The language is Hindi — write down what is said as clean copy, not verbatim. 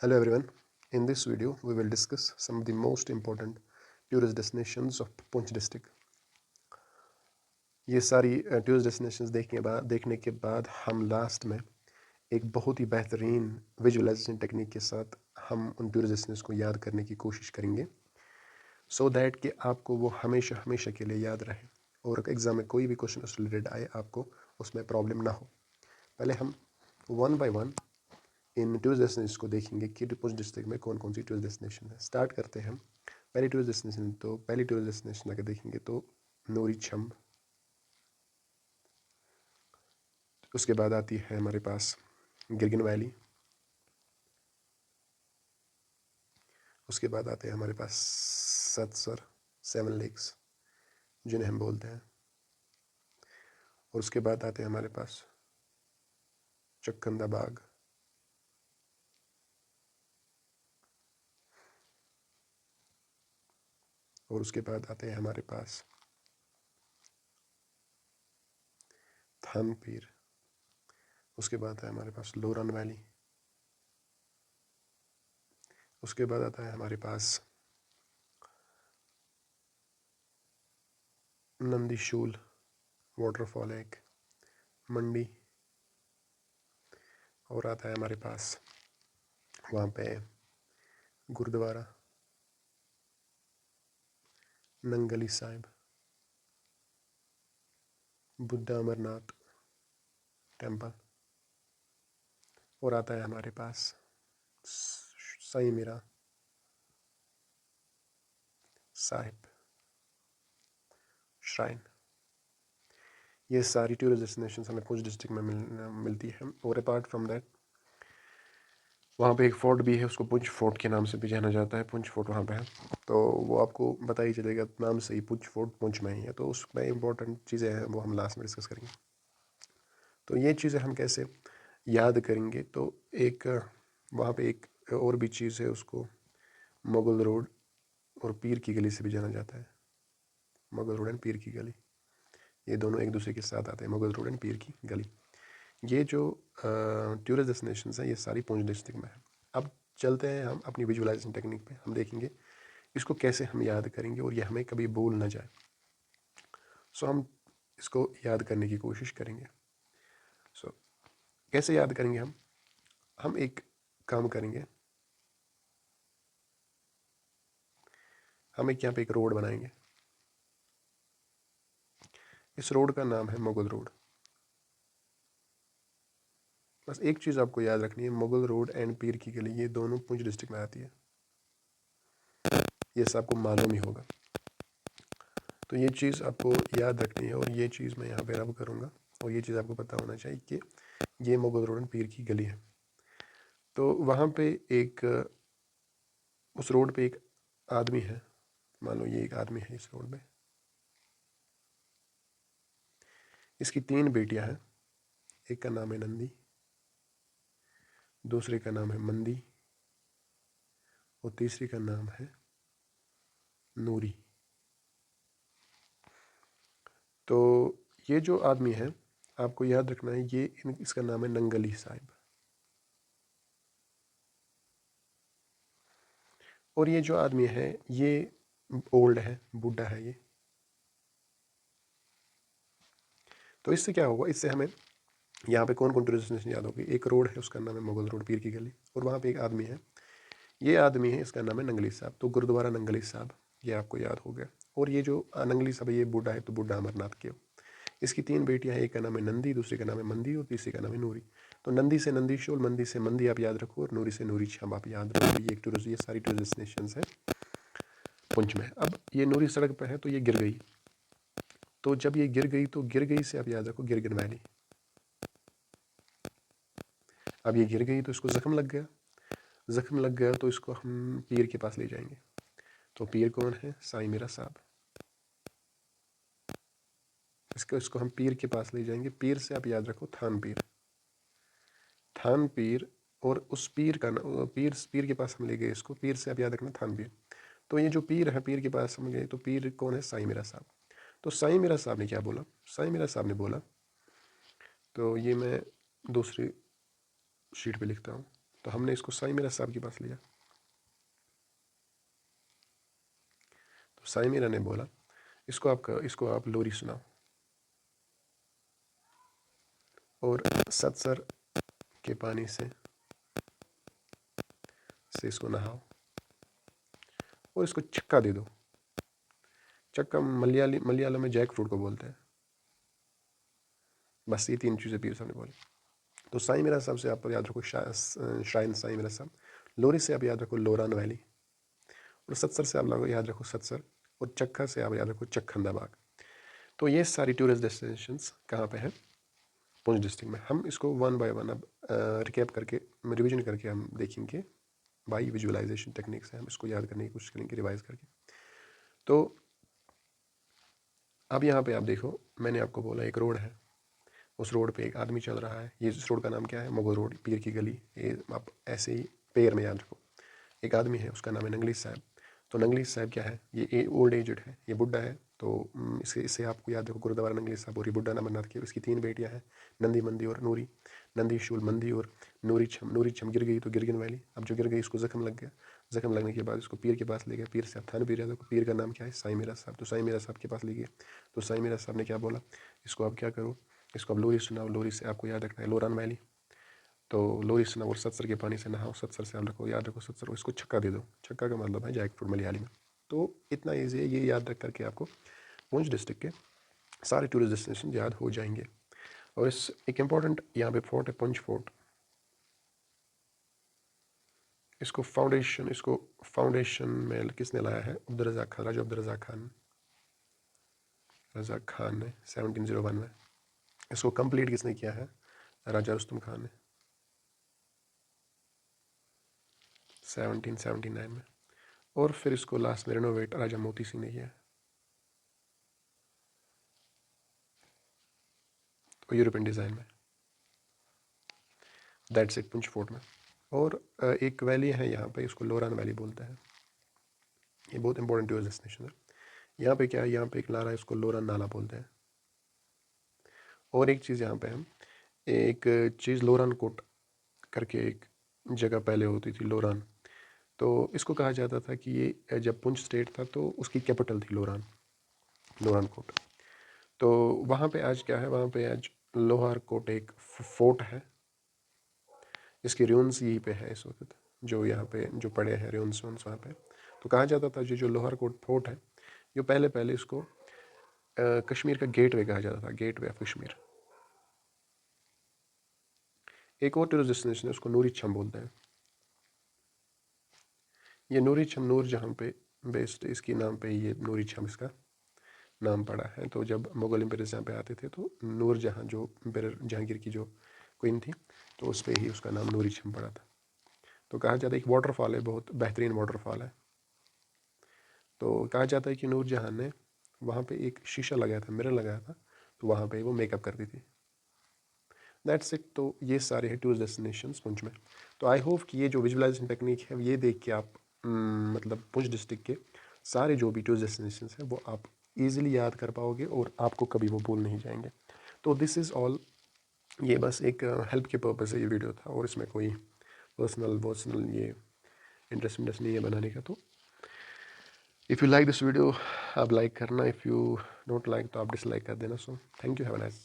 Hello everyone. In this video, we will discuss some of the most important tourist destinations of Poonch district. ये सारी टूरिस्ट डेस्टिनेशंस देखने के बाद हम लास्ट में एक बहुत ही बेहतरीन विजुअलाइजेशन टेक्निक के साथ हम उन टूरिस्ट डेस्टिनेशन को याद करने की कोशिश करेंगे सो दैट कि आपको वो हमेशा हमेशा के लिए याद रहे और एग्ज़ाम में कोई भी क्वेश्चन उस रिलेटेड आए आपको उसमें प्रॉब्लम ना हो। पहले हम one by one in tourist destination को देखेंगे कि पुंछ डिस्ट्रिक्ट में कौन कौन सी टूरिस्ट डेस्टिनेशन है। स्टार्ट करते हैं हम पहली टूरिस्ट डेस्टिनेशन अगर देखेंगे तो नूरी छम्ब। उसके बाद आती है हमारे पास गिरगिन वैली। उसके बाद आते हैं हमारे पास सतसर, सेवन लेक्स जिन्हें हम बोलते हैं। और उसके बाद आते हैं हमारे पास चक्कंदा बाग। और उसके बाद आते हैं हमारे पास थानपीर। उसके बाद है हमारे पास लोरन वैली। उसके बाद आता है हमारे पास नंदीशूल वाटरफॉल एक मंडी। और आता है हमारे पास वहाँ पे गुरुद्वारा नंगली साहिब, बुद्धा अमरनाथ टेम्पल। और आता है हमारे पास साई मीरा साहिब श्राइन। ये सारी टूरिस्ट डेस्टिनेशन हमें पुंछ डिस्ट्रिक्ट में मिलती है। और अपार्ट फ्रॉम दैट वहाँ पे एक फोर्ट भी है, उसको पुंछ फोर्ट के नाम से भी जाना जाता है। पुंछ फोर्ट वहाँ पे है, तो वो आपको पता ही चलेगा नाम से ही, पुंछ फोर्ट पुंछ में ही है। तो उसमें इंपॉर्टेंट चीज़ें हैं वो हम लास्ट में डिस्कस करेंगे। तो ये चीज़ें हम कैसे याद करेंगे, तो एक वहाँ पे एक और भी चीज़ है, उसको मुगल रोड और पीर की गली से भी जाना जाता है। मुगल रोड एंड पीर की गली, ये दोनों एक दूसरे के साथ आते हैं, मुगल रोड एंड पीर की गली। ये जो टूरिस्ट डेस्टिनेशन हैं ये सारी पुंछ डिस्ट्रिक्ट में है। अब चलते हैं हम अपनी विजुअलाइजेशन टेक्निक पे, हम देखेंगे इसको कैसे हम याद करेंगे और ये हमें कभी भूल ना जाए। सो हम इसको याद करने की कोशिश करेंगे। सो कैसे याद करेंगे हम एक काम करेंगे, हम एक यहाँ पे एक रोड बनाएंगे। इस रोड का नाम है मुगल रोड। बस एक चीज़ आपको याद रखनी है, मुगल रोड एंड पीर की गली ये दोनों पुंछ डिस्ट्रिक्ट में आती है, ये सब आपको मालूम ही होगा। तो ये चीज़ आपको याद रखनी है और ये चीज़ मैं यहाँ पे रब करूँगा और ये चीज़ आपको पता होना चाहिए कि ये मुगल रोड एंड पीर की गली है। तो वहाँ पे एक उस रोड पे एक आदमी है, मान लो ये एक आदमी है इस रोड पे। इसकी 3 बेटियां हैं, एक का नाम है नंदी, दूसरे का नाम है मंदी और तीसरी का नाम है नूरी। तो ये जो आदमी है आपको याद रखना है, ये इसका नाम है नंगली साहिब। और ये जो आदमी है ये ओल्ड है, बूढ़ा है ये। तो इससे क्या होगा, इससे हमें यहाँ पे कौन कौन टूरिस्ट डेस्टिनेशन याद होगी। एक रोड है उसका नाम है मुगल रोड पीर की गली, और वहाँ पे एक आदमी है, ये आदमी है इसका नाम है नंगली साहब। तो गुरुद्वारा नंगली साहब ये आपको याद हो गया। और ये जो नंगली साहब है ये बूढ़ा है, तो बूढ़ा अमरनाथ के। इसकी 3 बेटियां हैं, एक का नाम है नंदी, दूसरी का नाम है मंदी और तीसरी का नाम है नूरी। तो नंदी से नंदी शोल, मंदी से मंदी आप याद रखो और नूरी से नूरी छाब आप याद रखो। ये एक टूरिस्ट, ये सारी टूरिस्ट डेस्टिनेशन है पुंछ में। अब ये नूरी सड़क पर है तो ये गिर गई, तो जब ये गिर गई तो गिर गई से आप याद रखो गिरगिन वैली। अब ये गिर गई तो इसको जख्म लग गया, जख्म लग गया तो इसको हम पीर के पास ले जाएंगे। तो पीर कौन है, साईं मीरा साहब। इसको हम पीर के पास ले जाएंगे। पीर से आप याद रखो थान पीर, थान पीर। और उस पीर का पीर पीर के पास हम ले गए इसको, पीर से आप याद रखना थान पीर। तो ये जो पीर है पीर के पास हम गए, तो पीर कौन है, साईं मीरा साहब। तो साईं मीरा साहब ने क्या बोला, साईं मीरा साहब ने बोला, तो ये मैं दूसरी शीट पे लिखता हूँ। तो हमने इसको साईं मीरा साहब के पास लिया। तो साईं मीरा ने बोला इसको आप लोरी सुनाओ और सत्सर के पानी से इसको नहाओ और इसको चक्का दे दो। चक्का मलयालम में जैक फ्रूट को बोलते हैं। बस ये 3 चीज़ें पीर साहब ने बोली। तो साईं मीरा साहब से आप याद रखो श्राइन साईं मीरा साहब, लोरी से आप याद रखो लोरान वैली, और सत्सर से आप लोग याद रखो सत्सर, और चक्का से आप याद रखो चक्खंदा बाग। तो ये सारी टूरिस्ट डेस्टिनेशंस कहाँ पे हैं? पुंछ डिस्ट्रिक्ट में। हम इसको वन बाय वन अब रिकैप करके रिविजन करके हम देखेंगे बाई विजुअलाइजेशन टेक्निक से। हम इसको याद करने की कोशिश करेंगे रिवाइज करके। तो अब यहाँ पे आप देखो, मैंने आपको बोला एक रोड है, उस रोड पे एक आदमी चल रहा है। ये इस रोड का नाम क्या है? मुगल रोड, पीर की गली। ये आप ऐसे ही पैर में याद रखो। एक आदमी है, उसका नाम है नंगली साहब। तो नंगली साहब क्या है? ये ओल्ड एजड है, ये बुढ़ा है। तो इससे आपको याद रखो गुरुद्वारा नंगली साहब और ये बुढ़ा अमरनाथ की। इसकी 3 बेटियां हैं, नंदी मंदी और नूरी। नंदी शूल मंदी और नूरी छम गिर गई तो गिरगिन वैली। अब जो गिर गई इसको जख्म लग गया। जख्म लगने के बाद इसको पीर के पास ले गया। पीर साहब थान पीर है, पीर का नाम क्या है? साईं मीरा साहब। तो साईं मीरा साहब के पास ले गए। तो साईं मीरा साहब ने क्या बोला? इसको आप क्या करो, इसको आप लोरी सुनाओ। लोरी से आपको याद रखना है लोरान वैली। तो लोरी सुनाओ और सत्सर के पानी से नहाओ। सत्सर से आप रखो, याद रखो सत्सर, इसको छक्का दे दो। छक्का का मतलब है जैक फ्रूट मलयाली में। तो इतना ईजी है, ये याद रख करके आपको पुंछ डिस्ट्रिक्ट के सारे टूरिस्ट डेस्टिनेशन याद हो जाएंगे। और इस एक इम्पॉर्टेंट यहाँ पे फोर्ट है पुंछ फोर्ट। इसको फाउंडेशन में किसने लाया है? अब्दुल रज़ाक खान, राजा अब्दुल रज़ाक खान ने 1701 में। इसको कंप्लीट किसने किया है? राजा रुस्तम खान ने 1779 में। और फिर इसको लास्ट में रिनोवेट राजा मोती सिंह ने किया, तो यूरोपियन डिज़ाइन में। दैट्स इट पुंछ फोर्ट में। और एक वैली है यहाँ पे, इसको लोरान वैली बोलते हैं। ये बहुत इंपॉर्टेंट टूरिस्ट डेस्टिनेशन है। यहाँ पे क्या है? यहाँ पे एक नाला है, इसको लोरान नाला बोलते हैं। और एक चीज़ यहाँ पे है, एक चीज़ लोरान कोट करके एक जगह पहले होती थी, लोरान। तो इसको कहा जाता था कि ये जब पुंछ स्टेट था तो उसकी कैपिटल थी लोरान, लोरान कोट। तो वहाँ पे आज क्या है? वहाँ पे आज लोहार कोट एक फोर्ट है। इसके रून्स यहीं पे है इस वक्त, जो यहाँ पे जो पड़े हैं रून्स वहाँ पे। तो कहा जाता था जो लोहार कोट फोर्ट है, जो पहले इसको कश्मीर का गेट वे कहा जाता था, गेट वे ऑफ कश्मीर। एक और टूरिस्ट डेस्टिनेशन है, उसको नूरी छम बोलते हैं। ये नूरी छम नूर जहाँ पे बेस्ड, इसकी नाम पे ये नूरी छम इसका नाम पड़ा है। तो जब मुगल एम्पायर्स यहाँ पे आते थे तो नूर जहाँ जो एम्पायर जहांगीर की जो क्वीन थी, तो उस पर ही उसका नाम नूरी छम पड़ा था। तो कहा जाता है एक वाटरफॉल है, बहुत बेहतरीन वाटरफॉल है। तो कहा जाता है कि नूरजहां ने वहाँ पे एक शीशा लगाया था, मिरर लगाया था, तो वहाँ पे वो मेकअप करती थी। That's it. तो ये सारे हैं टूरिस्ट डेस्टिनेशन पुंछ में। तो आई होप कि ये जो विजुअलाइजेशन टेक्निक है ये देख के आप मतलब पुंछ डिस्ट्रिक्ट के सारे जो भी टूरिस्ट डेस्टिनेशन हैं वो आप इजीली याद कर पाओगे और आपको कभी वो भूल नहीं जाएंगे। तो दिस इज़ ऑल। ये बस एक हेल्प के पर्पज़ से ये वीडियो था, और इसमें कोई पर्सनल ये इंटरेस्ट नहीं है बनाने का। तो if you like this video आप लाइक करना, इफ़ यू डोंट लाइक तो आप डिसलाइक कर देना। So thank you, have a nice